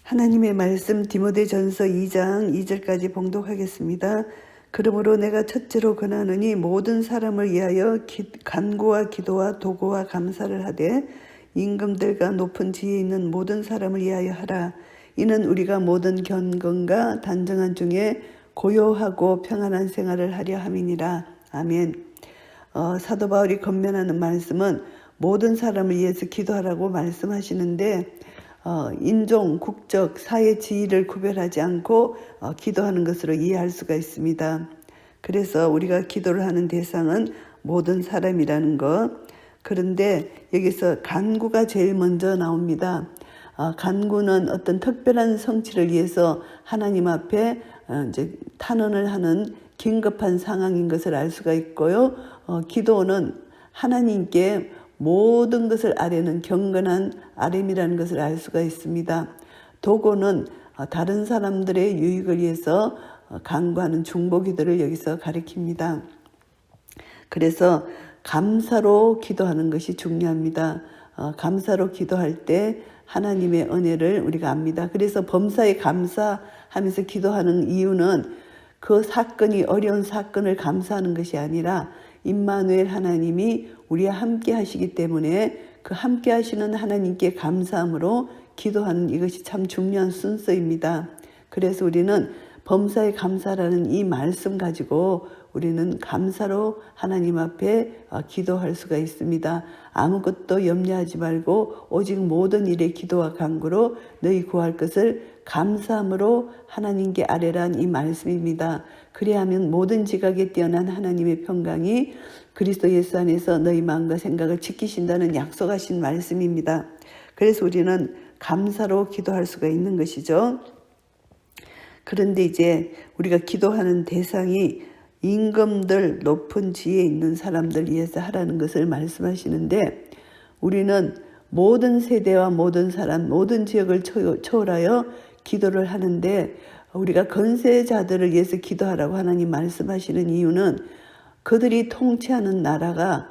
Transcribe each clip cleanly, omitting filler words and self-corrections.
하나님의 말씀 디모데전서 2장 2절까지 봉독하겠습니다. 그러므로 내가 첫째로 권하노니 모든 사람을 위하여 간구와 기도와 도구와 감사를 하되 임금들과 높은 지혜 있는 모든 사람을 위하여 하라. 이는 우리가 모든 경건과 단정한 중에 고요하고 평안한 생활을 하려 함이니라. 아멘. 사도 바울이 권면하는 말씀은 모든 사람을 위해서 기도하라고 말씀하시는데 인종, 국적, 사회 지위를 구별하지 않고 기도하는 것으로 이해할 수가 있습니다. 그래서 우리가 기도를 하는 대상은 모든 사람이라는 것. 그런데 여기서 간구가 제일 먼저 나옵니다. 간구는 어떤 특별한 성취를 위해서 하나님 앞에 이제 탄원을 하는 긴급한 상황인 것을 알 수가 있고요. 기도는 하나님께 모든 것을 아뢰는 경건한 아뢰미라는 것을 알 수가 있습니다. 도구는 다른 사람들의 유익을 위해서 간구하는 중보기도를 여기서 가리킵니다. 그래서 감사로 기도하는 것이 중요합니다. 감사로 기도할 때 하나님의 은혜를 우리가 압니다. 그래서 범사에 감사하면서 기도하는 이유는 그 사건이 어려운 사건을 감사하는 것이 아니라 임마누엘 하나님이 우리와 함께 하시기 때문에 그 함께 하시는 하나님께 감사함으로 기도하는 이것이 참 중요한 순서입니다. 그래서 우리는 범사에 감사라는 이 말씀 가지고 우리는 감사로 하나님 앞에 기도할 수가 있습니다. 아무것도 염려하지 말고 오직 모든 일에 기도와 간구로 너희 구할 것을 감사함으로 하나님께 아뢰란 이 말씀입니다. 그래야 하면 모든 지각에 뛰어난 하나님의 평강이 그리스도 예수 안에서 너희 마음과 생각을 지키신다는 약속하신 말씀입니다. 그래서 우리는 감사로 기도할 수가 있는 것이죠. 그런데 이제 우리가 기도하는 대상이 임금들, 높은 지혜 있는 사람들 위해서 하라는 것을 말씀하시는데 우리는 모든 세대와 모든 사람, 모든 지역을 초월하여 기도를 하는데 우리가 건세자들을 위해서 기도하라고 하나님 말씀하시는 이유는 그들이 통치하는 나라가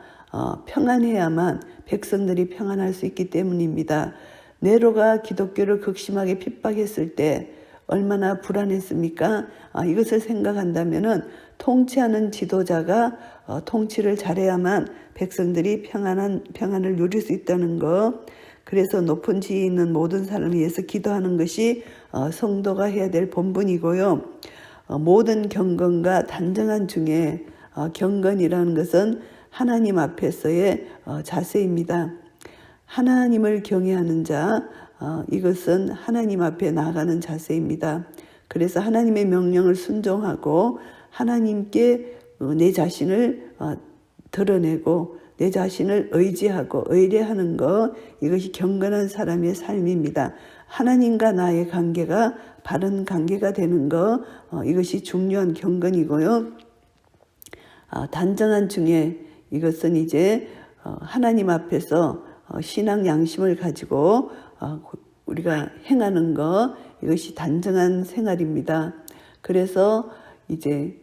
평안해야만 백성들이 평안할 수 있기 때문입니다. 네로가 기독교를 극심하게 핍박했을 때 얼마나 불안했습니까? 이것을 생각한다면은 통치하는 지도자가 통치를 잘해야만 백성들이 평안을 누릴 수 있다는 것. 그래서 높은 지위 있는 모든 사람을 위해서 기도하는 것이 성도가 해야 될 본분이고요. 모든 경건과 단정한 중에 경건이라는 것은 하나님 앞에서의 자세입니다. 하나님을 경외하는 자, 이것은 하나님 앞에 나아가는 자세입니다. 그래서 하나님의 명령을 순종하고 하나님께 내 자신을 드러내고 내 자신을 의지하고 의뢰하는 것, 이것이 경건한 사람의 삶입니다. 하나님과 나의 관계가 바른 관계가 되는 것, 이것이 중요한 경건이고요. 단정한 중에 이것은 이제 하나님 앞에서 신앙 양심을 가지고 우리가 행하는 것, 이것이 단정한 생활입니다. 그래서 이제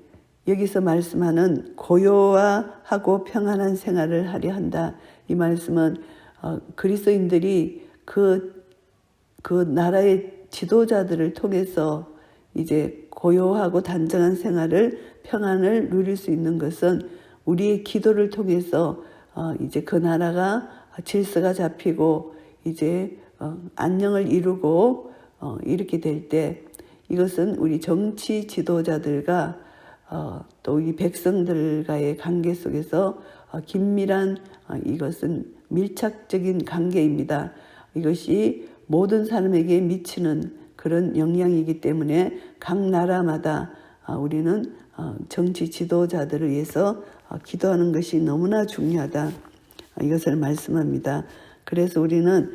여기서 말씀하는 고요하고 평안한 생활을 하려 한다. 이 말씀은 그리스도인들이 그 나라의 지도자들을 통해서 이제 고요하고 단정한 생활을 평안을 누릴 수 있는 것은 우리의 기도를 통해서 이제 그 나라가 질서가 잡히고 이제 안녕을 이루고 이렇게 될 때 이것은 우리 정치 지도자들과 또 이 백성들과의 관계 속에서 긴밀한 이것은 밀착적인 관계입니다. 이것이 모든 사람에게 미치는 그런 영향이기 때문에 각 나라마다 우리는 정치 지도자들을 위해서 기도하는 것이 너무나 중요하다. 이것을 말씀합니다. 그래서 우리는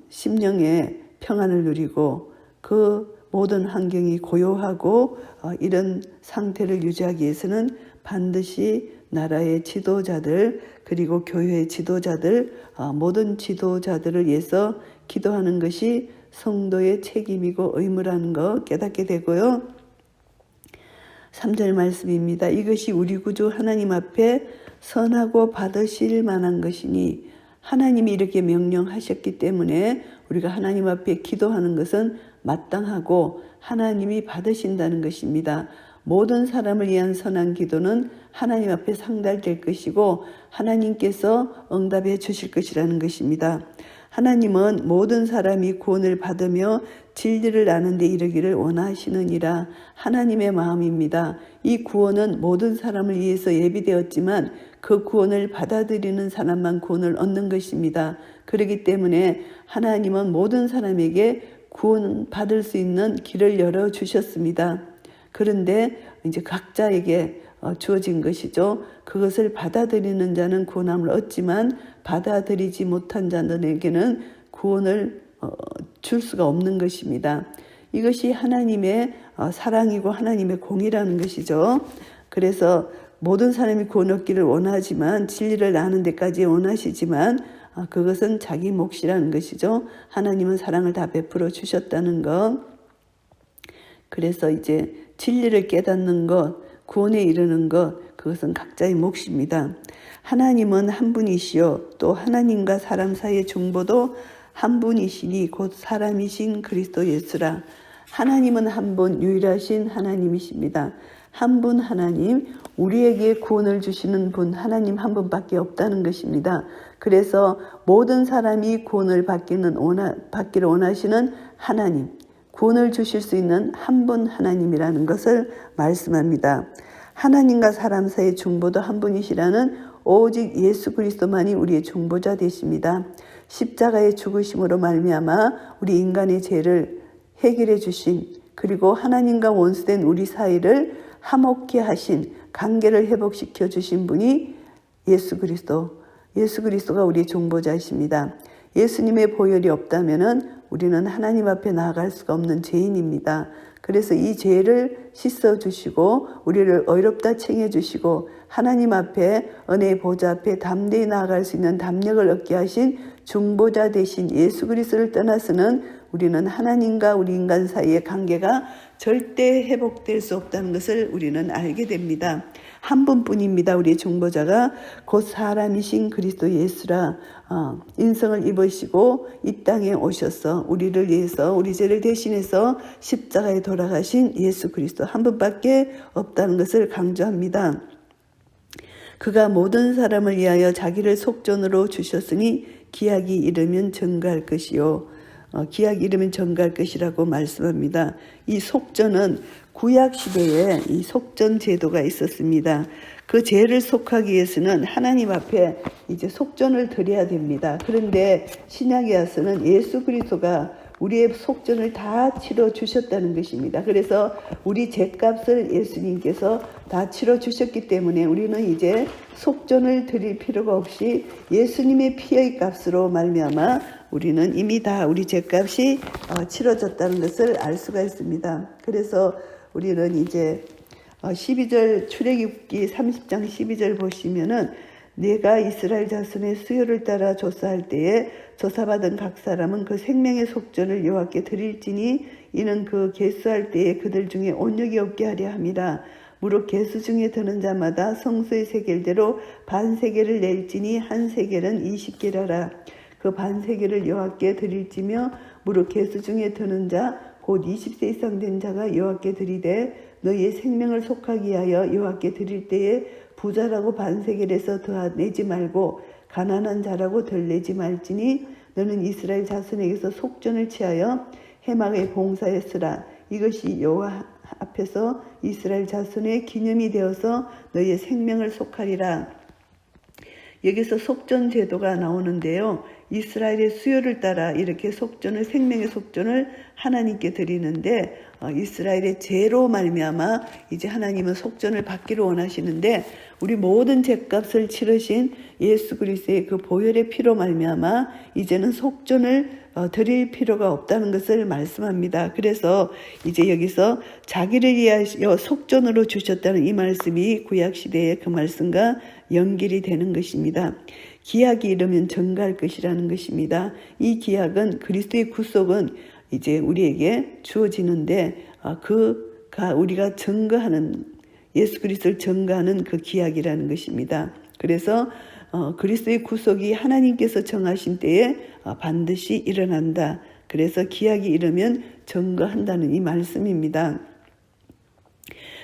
심령의 평안을 누리고 그 모든 환경이 고요하고 이런 상태를 유지하기 위해서는 반드시 나라의 지도자들 그리고 교회의 지도자들 모든 지도자들을 위해서 기도하는 것이 성도의 책임이고 의무라는 거 깨닫게 되고요. 3절 말씀입니다. 이것이 우리 구주 하나님 앞에 선하고 받으실 만한 것이니 하나님이 이렇게 명령하셨기 때문에 우리가 하나님 앞에 기도하는 것은 마땅하고 하나님이 받으신다는 것입니다. 모든 사람을 위한 선한 기도는 하나님 앞에 상달될 것이고 하나님께서 응답해 주실 것이라는 것입니다. 하나님은 모든 사람이 구원을 받으며 진리를 아는 데 이르기를 원하시느니라 하나님의 마음입니다. 이 구원은 모든 사람을 위해서 예비되었지만 그 구원을 받아들이는 사람만 구원을 얻는 것입니다. 그렇기 때문에 하나님은 모든 사람에게 구원 받을 수 있는 길을 열어주셨습니다. 그런데 이제 각자에게 주어진 것이죠. 그것을 받아들이는 자는 구원함을 얻지만 받아들이지 못한 자들에게는 구원을 줄 수가 없는 것입니다. 이것이 하나님의 사랑이고 하나님의 공의라는 것이죠. 그래서 모든 사람이 구원 얻기를 원하지만 진리를 아는 데까지 원하시지만 그것은 자기 몫이라는 것이죠. 하나님은 사랑을 다 베풀어 주셨다는 것. 그래서 이제 진리를 깨닫는 것, 구원에 이르는 것, 그것은 각자의 몫입니다. 하나님은 한 분이시요 또 하나님과 사람 사이의 중보도 한 분이시니 곧 사람이신 그리스도 예수라. 하나님은 한 분 유일하신 하나님이십니다. 한 분 하나님, 우리에게 구원을 주시는 분 하나님 한 분밖에 없다는 것입니다. 그래서 모든 사람이 구원을 받기를 원하시는 하나님, 구원을 주실 수 있는 한 분 하나님이라는 것을 말씀합니다. 하나님과 사람 사이의 중보도 한 분이시라는 오직 예수 그리스도만이 우리의 중보자 되십니다. 십자가의 죽으심으로 말미암아 우리 인간의 죄를 해결해 주신, 그리고 하나님과 원수된 우리 사이를 화목케 하신, 관계를 회복시켜 주신 분이 예수 그리스도가 우리의 중보자이십니다. 예수님의 보혈이 없다면 우리는 하나님 앞에 나아갈 수가 없는 죄인입니다. 그래서 이 죄를 씻어주시고 우리를 의롭다 칭해주시고 하나님 앞에 은혜의 보좌 앞에 담대히 나아갈 수 있는 담력을 얻게 하신 중보자 되신 예수 그리스도를 떠나서는 우리는 하나님과 우리 인간 사이의 관계가 절대 회복될 수 없다는 것을 우리는 알게 됩니다. 한 분뿐입니다. 우리의 중보자가 곧 사람이신 그리스도 예수라. 인성을 입으시고 이 땅에 오셔서 우리를 위해서 우리 죄를 대신해서 십자가에 돌아가신 예수 그리스도 한 분밖에 없다는 것을 강조합니다. 그가 모든 사람을 위하여 자기를 속전으로 주셨으니 기약이 이르면 전가할 것이요. 기약이 이르면 전가할 것이라고 말씀합니다. 이 속전은 구약 시대에 이 속전 제도가 있었습니다. 그 죄를 속하기 위해서는 하나님 앞에 이제 속전을 드려야 됩니다. 그런데 신약에 와서는 예수 그리스도가 우리의 속전을 다 치러 주셨다는 것입니다. 그래서 우리 죄값을 예수님께서 다 치러 주셨기 때문에 우리는 이제 속전을 드릴 필요가 없이 예수님의 피의 값으로 말미암아 우리는 이미 다 우리 죄값이 치러졌다는 것을 알 수가 있습니다. 그래서 우리는 이제 12절 출애굽기 30장 12절 보시면은 내가 이스라엘 자손의 수요를 따라 조사할 때에 조사받은 각 사람은 그 생명의 속전을 여호와께 드릴지니 이는 그 계수할 때에 그들 중에 온역이 없게 하려 함이라. 무릇 계수 중에 드는 자마다 성소의 세겔대로 반세겔을 낼지니 한 세겔은 20개라라. 그 반세겔을 여호와께 드릴지며 무릇 계수 중에 드는 자 곧 20세 이상 된 자가 여호와께 드리되 너희의 생명을 속하기 위하여 여호와께 드릴 때에 부자라고 반세겔에서 더 내지 말고 가난한 자라고 덜 내지 말지니 너는 이스라엘 자손에게서 속전을 취하여 해막에 봉사했으라. 이것이 여호와 앞에서 이스라엘 자손의 기념이 되어서 너희의 생명을 속하리라. 여기서 속전 제도가 나오는데요. 이스라엘의 수요를 따라 이렇게 속전을, 생명의 속전을 하나님께 드리는데 이스라엘의 죄로 말미암아 이제 하나님은 속전을 받기를 원하시는데 우리 모든 죄값을 치르신 예수 그리스도의 그 보혈의 피로 말미암아 이제는 속전을 드릴 필요가 없다는 것을 말씀합니다. 그래서 이제 여기서 자기를 위하여 속전으로 주셨다는 이 말씀이 구약시대의 그 말씀과 연결이 되는 것입니다. 기약이 이르면 전가할 것이라는 것입니다. 이 기약은 그리스도의 구속은 이제 우리에게 주어지는데 우리가 증거하는 예수 그리스도를 증거하는 그 기약이라는 것입니다. 그래서 그리스도의 구속이 하나님께서 정하신 때에 반드시 일어난다. 그래서 기약이 이르면 증거한다는 이 말씀입니다.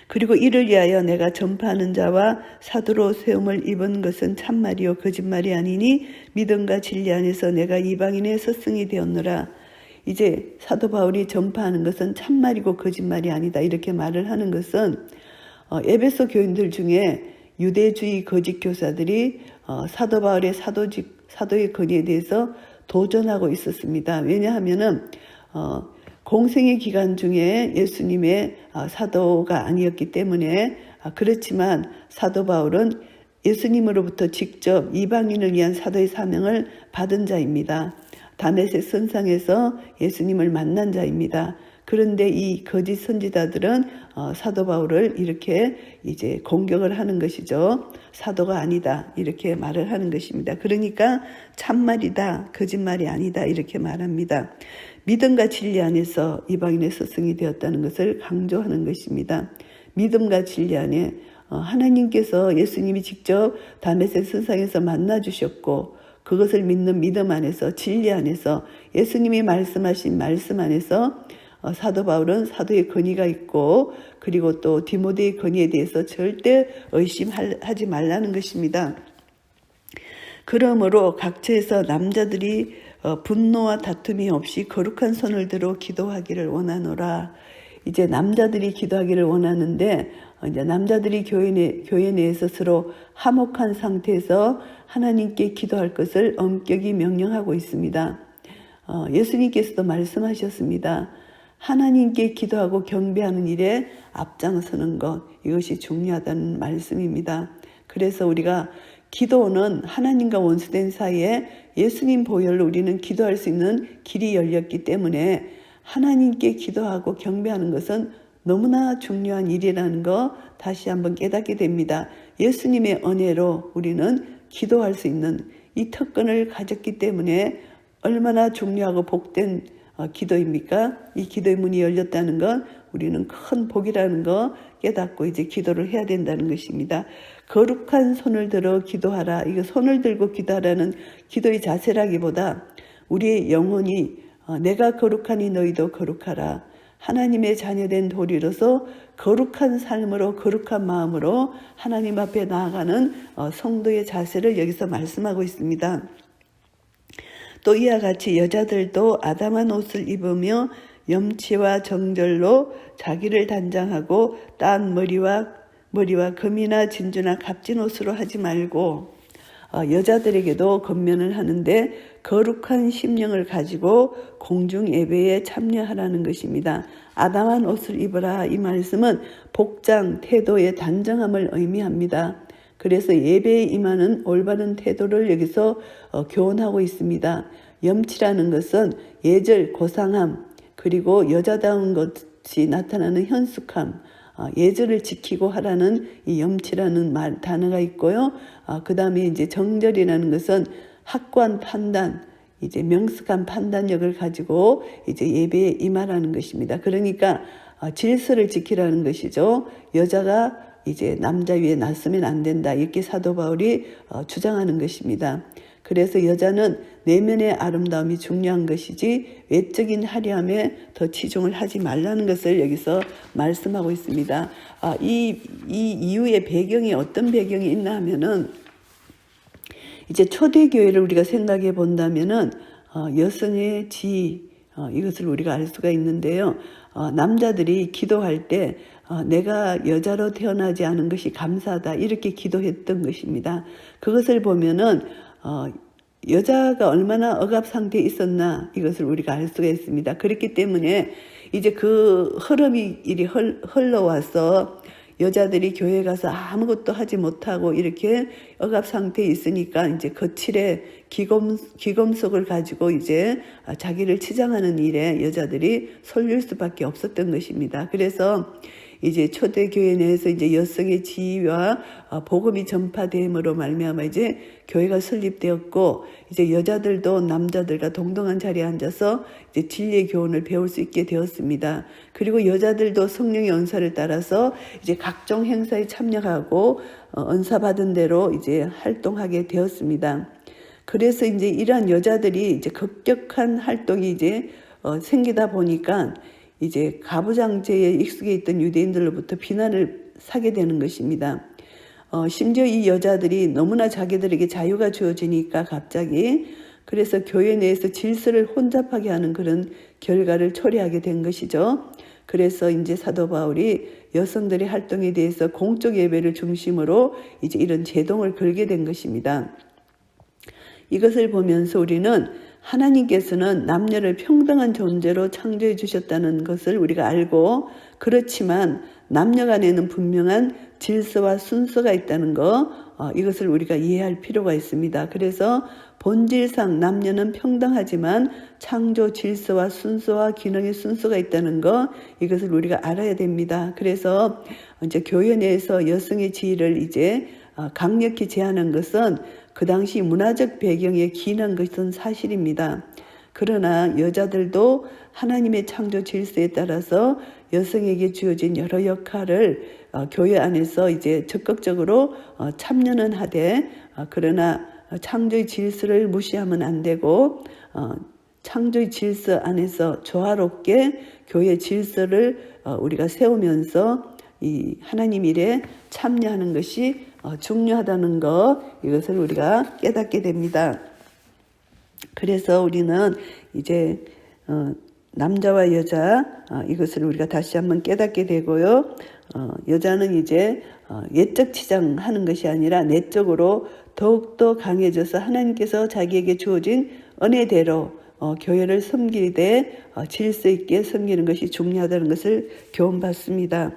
그리고 이를 위하여 내가 전파하는 자와 사도로 세움을 입은 것은 참말이요 거짓말이 아니니 믿음과 진리 안에서 내가 이방인의 스승이 되었노라. 이제 사도 바울이 전파하는 것은 참말이고 거짓말이 아니다. 이렇게 말을 하는 것은 에베소 교인들 중에 유대주의 거짓 교사들이 사도 바울의 사도의 권위에 대해서 도전하고 있었습니다. 왜냐하면은 공생의 기간 중에 예수님의 사도가 아니었기 때문에 그렇지만 사도 바울은 예수님으로부터 직접 이방인을 위한 사도의 사명을 받은 자입니다. 다메섹 선상에서 예수님을 만난 자입니다. 그런데 이 거짓 선지자들은 사도 바울을 이렇게 이제 공격을 하는 것이죠. 사도가 아니다 이렇게 말을 하는 것입니다. 그러니까 참말이다 거짓말이 아니다 이렇게 말합니다. 믿음과 진리 안에서 이방인의 스승이 되었다는 것을 강조하는 것입니다. 믿음과 진리 안에 하나님께서 예수님이 직접 다메섹 선상에서 만나 주셨고 그것을 믿는 믿음 안에서 진리 안에서 예수님이 말씀하신 말씀 안에서 사도 바울은 사도의 권위가 있고 그리고 또 디모데의 권위에 대해서 절대 의심하지 말라는 것입니다. 그러므로 각처에서 남자들이 분노와 다툼이 없이 거룩한 손을 들어 기도하기를 원하노라. 이제 남자들이 기도하기를 원하는데 이제 남자들이 교회 내에서 서로 화목한 상태에서 하나님께 기도할 것을 엄격히 명령하고 있습니다. 예수님께서도 말씀하셨습니다. 하나님께 기도하고 경배하는 일에 앞장서는 것 이것이 중요하다는 말씀입니다. 그래서 우리가 기도는 하나님과 원수된 사이에 예수님 보혈로 우리는 기도할 수 있는 길이 열렸기 때문에 하나님께 기도하고 경배하는 것은 너무나 중요한 일이라는 거 다시 한번 깨닫게 됩니다. 예수님의 은혜로 우리는 기도할 수 있는 이 특권을 가졌기 때문에 얼마나 중요하고 복된 기도입니까? 이 기도의 문이 열렸다는 건 우리는 큰 복이라는 거 깨닫고 이제 기도를 해야 된다는 것입니다. 거룩한 손을 들어 기도하라. 이거 손을 들고 기도하라는 기도의 자세라기보다 우리의 영혼이 내가 거룩하니 너희도 거룩하라. 하나님의 자녀된 도리로서 거룩한 삶으로 거룩한 마음으로 하나님 앞에 나아가는 성도의 자세를 여기서 말씀하고 있습니다. 또 이와 같이 여자들도 아담한 옷을 입으며 염치와 정절로 자기를 단장하고 딴 머리와 금이나 진주나 값진 옷으로 하지 말고 여자들에게도 권면을 하는데 거룩한 심령을 가지고 공중 예배에 참여하라는 것입니다. 아담한 옷을 입으라 이 말씀은 복장, 태도의 단정함을 의미합니다. 그래서 예배에 임하는 올바른 태도를 여기서 교훈하고 있습니다. 염치라는 것은 예절, 고상함, 그리고 여자다운 것이 나타나는 현숙함, 예절을 지키고 하라는 이 염치라는 단어가 있고요. 그 다음에 이제 정절이라는 것은 확고한 판단, 이제 명석한 판단력을 가지고 이제 예배에 임하라는 것입니다. 그러니까 질서를 지키라는 것이죠. 여자가 이제 남자 위에 놨으면 안 된다. 이렇게 사도 바울이 주장하는 것입니다. 그래서 여자는 내면의 아름다움이 중요한 것이지 외적인 화려함에 더 치중을 하지 말라는 것을 여기서 말씀하고 있습니다. 이 이유의 배경이 어떤 배경이 있나 하면은 이제 초대교회를 우리가 생각해 본다면은 여성의 지위 이것을 우리가 알 수가 있는데요. 남자들이 기도할 때 내가 여자로 태어나지 않은 것이 감사하다 이렇게 기도했던 것입니다. 그것을 보면은 여자가 얼마나 억압 상태에 있었나 이것을 우리가 알 수가 있습니다. 그렇기 때문에 이제 그 흐름이 이리 흘러와서 여자들이 교회 가서 아무것도 하지 못하고 이렇게 억압 상태에 있으니까 이제 거칠의 기검속을 가지고 이제 자기를 치장하는 일에 여자들이 설릴 수밖에 없었던 것입니다. 그래서 이제 초대교회 내에서 이제 여성의 지위와 복음이 전파됨으로 말미암아 이제 교회가 설립되었고, 이제 여자들도 남자들과 동등한 자리에 앉아서 이제 진리의 교훈을 배울 수 있게 되었습니다. 그리고 여자들도 성령의 은사를 따라서 이제 각종 행사에 참여하고 은사 받은 대로 이제 활동하게 되었습니다. 그래서 이제 이러한 여자들이 이제 급격한 활동이 이제 생기다 보니까 이제 가부장제에 익숙해 있던 유대인들로부터 비난을 사게 되는 것입니다. 심지어 이 여자들이 너무나 자기들에게 자유가 주어지니까 갑자기, 그래서 교회 내에서 질서를 혼잡하게 하는 그런 결과를 초래하게 된 것이죠. 그래서 이제 사도 바울이 여성들의 활동에 대해서 공적 예배를 중심으로 이제 이런 제동을 걸게 된 것입니다. 이것을 보면서 우리는 하나님께서는 남녀를 평등한 존재로 창조해 주셨다는 것을 우리가 알고, 그렇지만 남녀 간에는 분명한 질서와 순서가 있다는 거, 이것을 우리가 이해할 필요가 있습니다. 그래서 본질상 남녀는 평등하지만 창조 질서와 순서와 기능의 순서가 있다는 거, 이것을 우리가 알아야 됩니다. 그래서 이제 교회 내에서 여성의 지위를 이제 강력히 제한한 것은 그 당시 문화적 배경에 기인한 것은 사실입니다. 그러나 여자들도 하나님의 창조 질서에 따라서 여성에게 주어진 여러 역할을 교회 안에서 이제 적극적으로 참여는 하되, 그러나 창조의 질서를 무시하면 안 되고, 창조의 질서 안에서 조화롭게 교회 질서를 우리가 세우면서 이 하나님 일에 참여하는 것이 중요하다는 것, 이것을 우리가 깨닫게 됩니다. 그래서 우리는 이제 남자와 여자, 이것을 우리가 다시 한번 깨닫게 되고요. 여자는 이제 예적 치장하는 것이 아니라 내적으로 더욱더 강해져서 하나님께서 자기에게 주어진 은혜대로 교회를 섬기되 질서 있게 섬기는 것이 중요하다는 것을 교훈받습니다.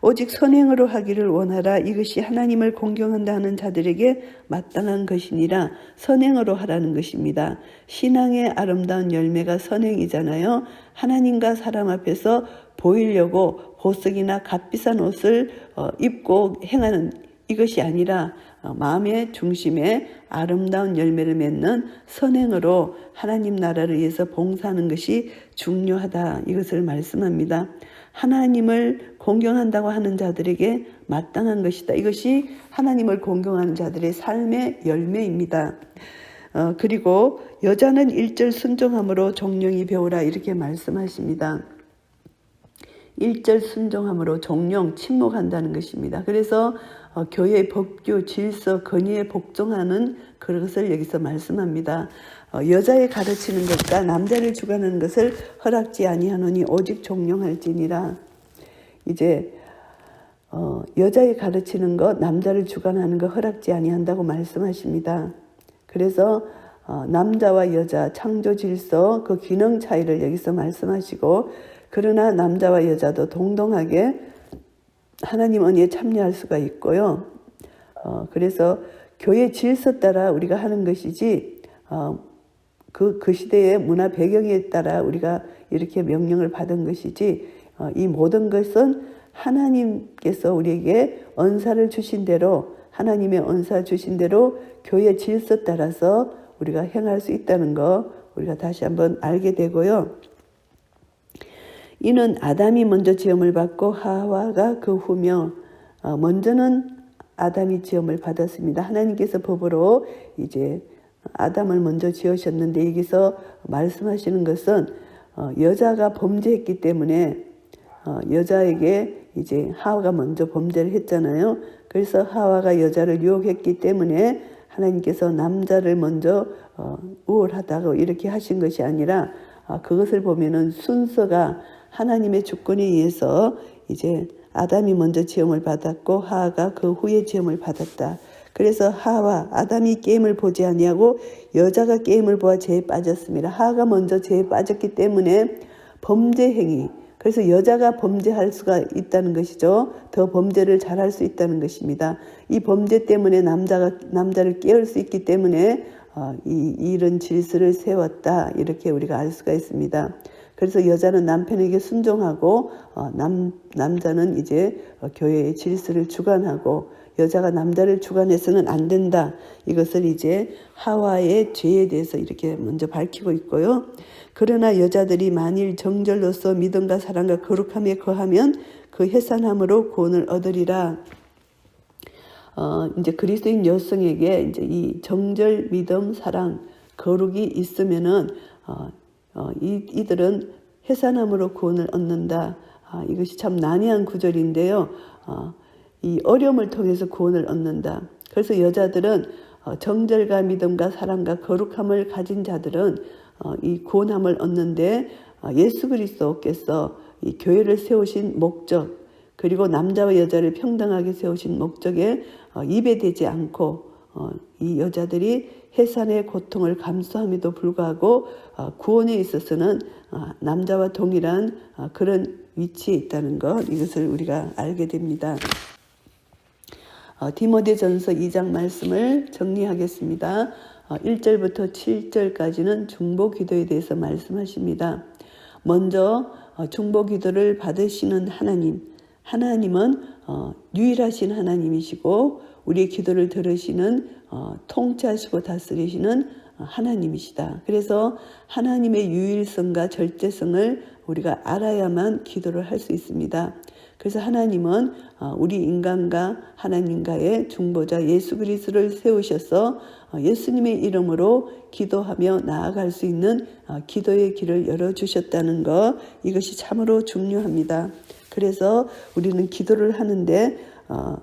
오직 선행으로 하기를 원하라. 이것이 하나님을 공경한다 하는 자들에게 마땅한 것이니라. 선행으로 하라는 것입니다. 신앙의 아름다운 열매가 선행이잖아요. 하나님과 사람 앞에서 보이려고 보석이나 값비싼 옷을 입고 행하는 이것이 아니라 마음의 중심에 아름다운 열매를 맺는 선행으로 하나님 나라를 위해서 봉사하는 것이 중요하다. 이것을 말씀합니다. 하나님을 공경한다고 하는 자들에게 마땅한 것이다. 이것이 하나님을 공경하는 자들의 삶의 열매입니다. 그리고 여자는 1절 순종함으로 종령이 배우라, 이렇게 말씀하십니다. 1절 순종함으로 종령, 침묵한다는 것입니다. 그래서 교회의 법규, 질서, 권위에 복종하는 그것을 여기서 말씀합니다. 여자의 가르치는 것과 남자를 주관하는 것을 허락지 아니하노니 오직 종용할지니라. 이제 여자의 가르치는 것, 남자를 주관하는 것 허락지 아니한다고 말씀하십니다. 그래서 남자와 여자 창조 질서, 그 기능 차이를 여기서 말씀하시고, 그러나 남자와 여자도 동등하게 하나님 은혜에 참여할 수가 있고요. 그래서 교회 질서 따라 우리가 하는 것이지, 그 시대의 문화 배경에 따라 우리가 이렇게 명령을 받은 것이지, 이 모든 것은 하나님께서 우리에게 은사를 주신 대로, 하나님의 은사 주신 대로 교회 질서 따라서 우리가 행할 수 있다는 거 우리가 다시 한번 알게 되고요. 이는 아담이 먼저 지음을 받고 하와가 그 후며, 먼저는 아담이 지음을 받았습니다. 하나님께서 법으로 이제 아담을 먼저 지으셨는데, 여기서 말씀하시는 것은 여자가 범죄했기 때문에 여자에게 이제 하와가 먼저 범죄를 했잖아요. 그래서 하와가 여자를 유혹했기 때문에 하나님께서 남자를 먼저 우월하다고 이렇게 하신 것이 아니라, 그것을 보면은 순서가 하나님의 주권에 의해서 이제 아담이 먼저 지음을 받았고 하와가 그 후에 지음을 받았다. 그래서 하와, 아담이 게임을 보지 아니하고 여자가 게임을 보아 죄에 빠졌습니다. 하와가 먼저 죄에 빠졌기 때문에 범죄 행위, 그래서 여자가 범죄할 수가 있다는 것이죠. 더 범죄를 잘할 수 있다는 것입니다. 이 범죄 때문에 남자를 깨울 수 있기 때문에 이런 질서를 세웠다, 이렇게 우리가 알 수가 있습니다. 그래서 여자는 남편에게 순종하고 남자는 이제 교회의 질서를 주관하고 여자가 남자를 주관해서는 안 된다. 이것을 이제 하와의 죄에 대해서 이렇게 먼저 밝히고 있고요. 그러나 여자들이 만일 정절로서 믿음과 사랑과 거룩함에 거하면 그 해산함으로 구원을 얻으리라. 이제 그리스도인 여성에게 이제 이 정절, 믿음, 사랑, 거룩이 있으면은 이들은 해산함으로 구원을 얻는다. 이것이 참 난해한 구절인데요. 이 어려움을 통해서 구원을 얻는다. 그래서 여자들은 정절과 믿음과 사랑과 거룩함을 가진 자들은 이 구원함을 얻는데 예수 그리스도께서 이 교회를 세우신 목적, 그리고 남자와 여자를 평등하게 세우신 목적에 입에대지 않고 이 여자들이 해산의 고통을 감수함에도 불구하고 구원에 있어서는 남자와 동일한 그런 위치에 있다는 것, 이것을 우리가 알게 됩니다. 디모데전서 2장 말씀을 정리하겠습니다. 1절부터 7절까지는 중보기도에 대해서 말씀하십니다. 먼저 중보기도를 받으시는 하나님은 유일하신 하나님이시고 우리의 기도를 들으시는 통치하시고 다스리시는 하나님이시다. 그래서 하나님의 유일성과 절대성을 우리가 알아야만 기도를 할 수 있습니다. 그래서 하나님은 우리 인간과 하나님과의 중보자 예수 그리스도를 세우셔서 예수님의 이름으로 기도하며 나아갈 수 있는 기도의 길을 열어주셨다는 것, 이것이 참으로 중요합니다. 그래서 우리는 기도를 하는데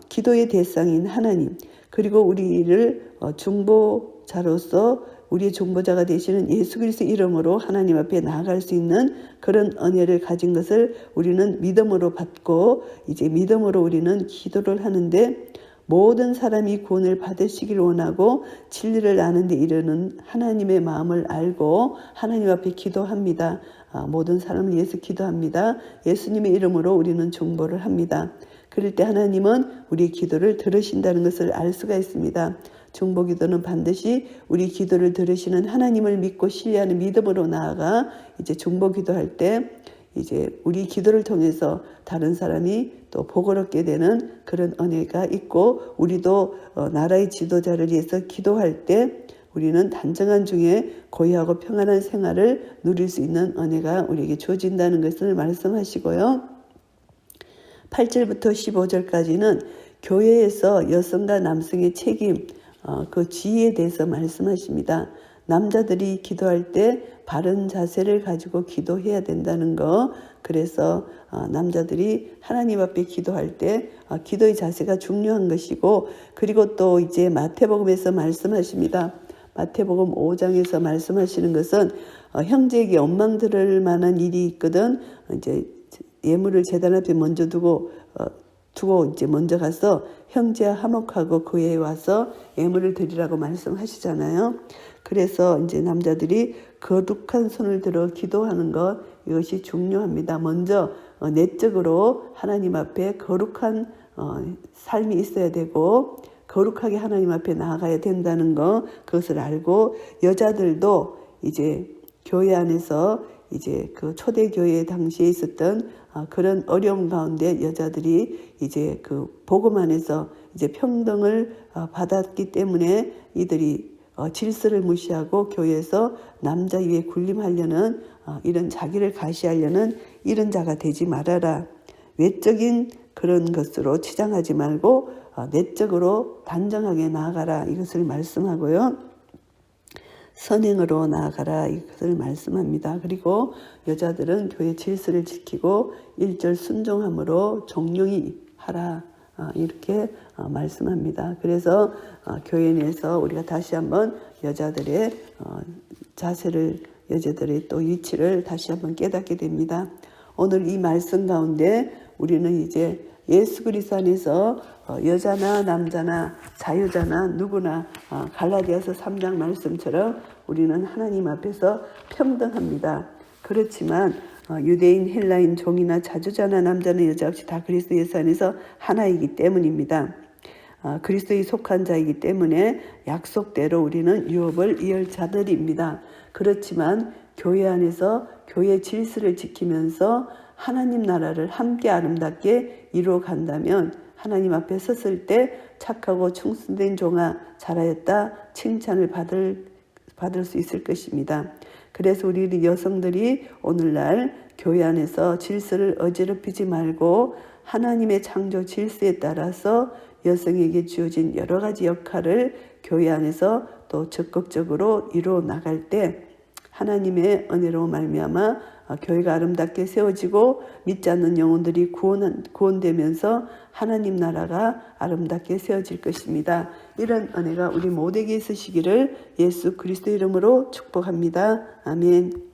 기도의 대상인 하나님, 그리고 우리를 중보자로서 우리의 중보자가 되시는 예수 그리스도 이름으로 하나님 앞에 나아갈 수 있는 그런 은혜를 가진 것을 우리는 믿음으로 받고 이제 믿음으로 우리는 기도를 하는데, 모든 사람이 구원을 받으시길 원하고 진리를 아는 데 이르는 하나님의 마음을 알고 하나님 앞에 기도합니다. 모든 사람을 위해서 기도합니다. 예수님의 이름으로 우리는 중보를 합니다. 그럴 때 하나님은 우리의 기도를 들으신다는 것을 알 수가 있습니다. 중보기도는 반드시 우리 기도를 들으시는 하나님을 믿고 신뢰하는 믿음으로 나아가 이제 중보기도할 때 이제 우리 기도를 통해서 다른 사람이 또 복을 얻게 되는 그런 은혜가 있고, 우리도 나라의 지도자를 위해서 기도할 때 우리는 단정한 중에 고요하고 평안한 생활을 누릴 수 있는 은혜가 우리에게 주어진다는 것을 말씀하시고요. 8절부터 15절까지는 교회에서 여성과 남성의 책임, 그 지위에 대해서 말씀하십니다. 남자들이 기도할 때 바른 자세를 가지고 기도해야 된다는 거. 그래서 남자들이 하나님 앞에 기도할 때 기도의 자세가 중요한 것이고, 그리고 또 이제 마태복음에서 말씀하십니다. 마태복음 5장에서 말씀하시는 것은 형제에게 원망 들을 만한 일이 있거든 이제 예물을 제단 앞에 먼저 두고 이제 먼저 가서 형제와 화목하고 그에 와서 예물을 드리라고 말씀하시잖아요. 그래서 이제 남자들이 거룩한 손을 들어 기도하는 것, 이것이 중요합니다. 먼저 내적으로 하나님 앞에 거룩한 삶이 있어야 되고 거룩하게 하나님 앞에 나아가야 된다는 것, 그것을 알고, 여자들도 이제 교회 안에서 이제 그 초대교회 당시에 있었던 그런 어려움 가운데 여자들이 이제 그 복음 안에서 이제 평등을 받았기 때문에 이들이 질서를 무시하고 교회에서 남자 위에 군림하려는 이런 자기를 가시하려는 이런 자가 되지 말아라. 외적인 그런 것으로 치장하지 말고 내적으로 단정하게 나아가라, 이것을 말씀하고요. 선행으로 나아가라, 이것을 말씀합니다. 그리고 여자들은 교회 질서를 지키고 1절 순종함으로 종용히 하라, 이렇게 말씀합니다. 그래서 교회 내에서 우리가 다시 한번 여자들의 자세를, 여자들의 또 위치를 다시 한번 깨닫게 됩니다. 오늘 이 말씀 가운데 우리는 이제 예수 그리스도 안에서 여자나 남자나 자유자나 누구나 갈라디아서 3장 말씀처럼 우리는 하나님 앞에서 평등합니다. 그렇지만 유대인, 헬라인, 종이나 자주자나 남자나 여자 없이 다 그리스도 예수 안에서 하나이기 때문입니다. 그리스도에 속한 자이기 때문에 약속대로 우리는 유업을 이을 자들입니다. 그렇지만 교회 안에서 교회 질서를 지키면서 하나님 나라를 함께 아름답게 이루어 간다면 하나님 앞에 섰을 때 착하고 충성된 종아 잘하였다 칭찬을 받을 수 있을 것입니다. 그래서 우리 여성들이 오늘날 교회 안에서 질서를 어지럽히지 말고 하나님의 창조 질서에 따라서 여성에게 주어진 여러 가지 역할을 교회 안에서 또 적극적으로 이루어 나갈 때 하나님의 은혜로 말미암아 교회가 아름답게 세워지고 믿지 않는 영혼들이 구원되면서 하나님 나라가 아름답게 세워질 것입니다. 이런 은혜가 우리 모두에게 있으시기를 예수 그리스도 이름으로 축복합니다. 아멘.